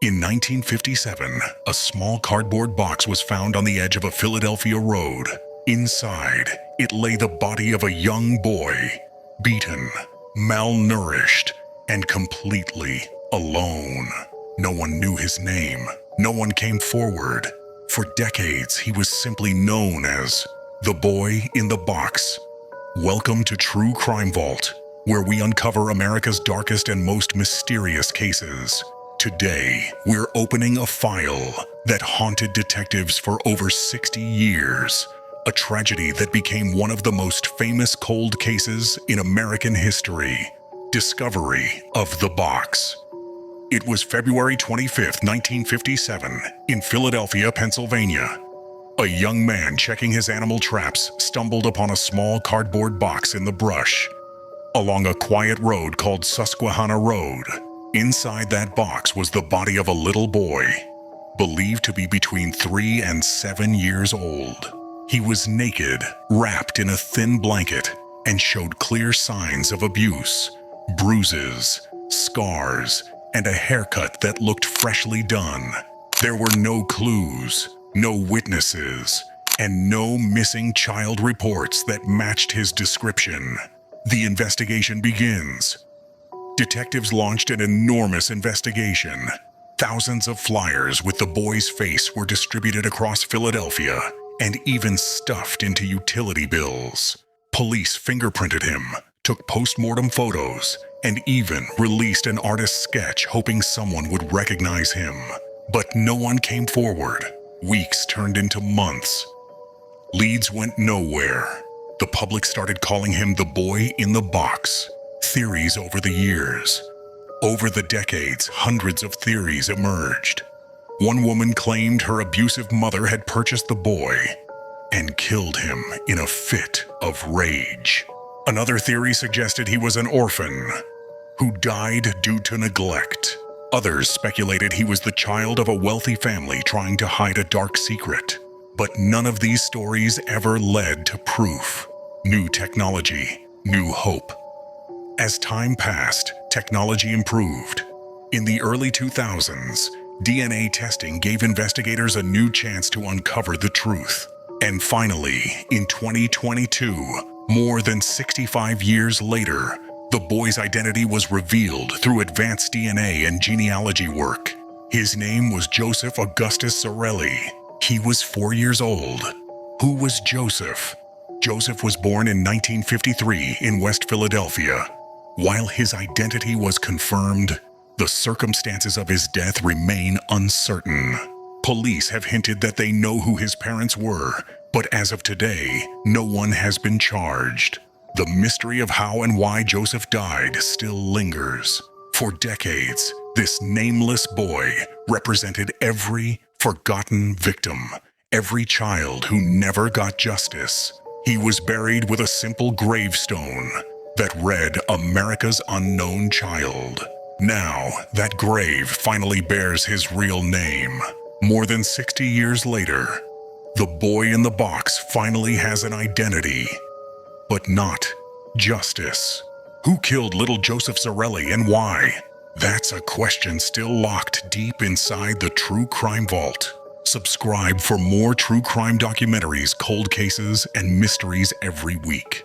In 1957, a small cardboard box was found on the edge of a Philadelphia road. Inside, it lay the body of a young boy, beaten, malnourished, and completely alone. No one knew his name. No one came forward. For decades, he was simply known as the boy in the box. Welcome to True Crime Vault, where we uncover America's darkest and most mysterious cases. Today, we're opening a file that haunted detectives for over 60 years. A tragedy that became one of the most famous cold cases in American history. Discovery of the box. It was February 25, 1957, in Philadelphia, Pennsylvania. A young man checking his animal traps stumbled upon a small cardboard box in the brush. Along a quiet road called Susquehanna Road, inside that box was the body of a little boy, believed to be between 3 and 7 years old. He was naked, wrapped in a thin blanket, and showed clear signs of abuse, bruises, scars, and a haircut that looked freshly done. There were no clues, no witnesses, and no missing child reports that matched his description. The investigation begins. Detectives launched an enormous investigation. Thousands of flyers with the boy's face were distributed across Philadelphia and even stuffed into utility bills. Police fingerprinted him, took post-mortem photos, and even released an artist's sketch hoping someone would recognize him. But no one came forward. Weeks turned into months. Leads went nowhere. The public started calling him the boy in the box. Theories over the years. Over the decades, hundreds of theories emerged. One woman claimed her abusive mother had purchased the boy and killed him in a fit of rage. Another theory suggested he was an orphan who died due to neglect. Others speculated he was the child of a wealthy family trying to hide a dark secret. But none of these stories ever led to proof. New technology, new hope. As time passed, technology improved. In the early 2000s, DNA testing gave investigators a new chance to uncover the truth. And finally, in 2022, more than 65 years later, the boy's identity was revealed through advanced DNA and genealogy work. His name was Joseph Augustus Zarelli. He was 4 years old. Who was Joseph? Joseph was born in 1953 in West Philadelphia. While his identity was confirmed, the circumstances of his death remain uncertain. Police have hinted that they know who his parents were, but as of today, no one has been charged. The mystery of how and why Joseph died still lingers. For decades, this nameless boy represented every forgotten victim, every child who never got justice. He was buried with a simple gravestone that read America's Unknown Child. Now, that grave finally bears his real name. More than 60 years later, the boy in the box finally has an identity, but not justice. Who killed little Joseph Zarelli and why? That's a question still locked deep inside the True Crime Vault. Subscribe for more true crime documentaries, cold cases, and mysteries every week.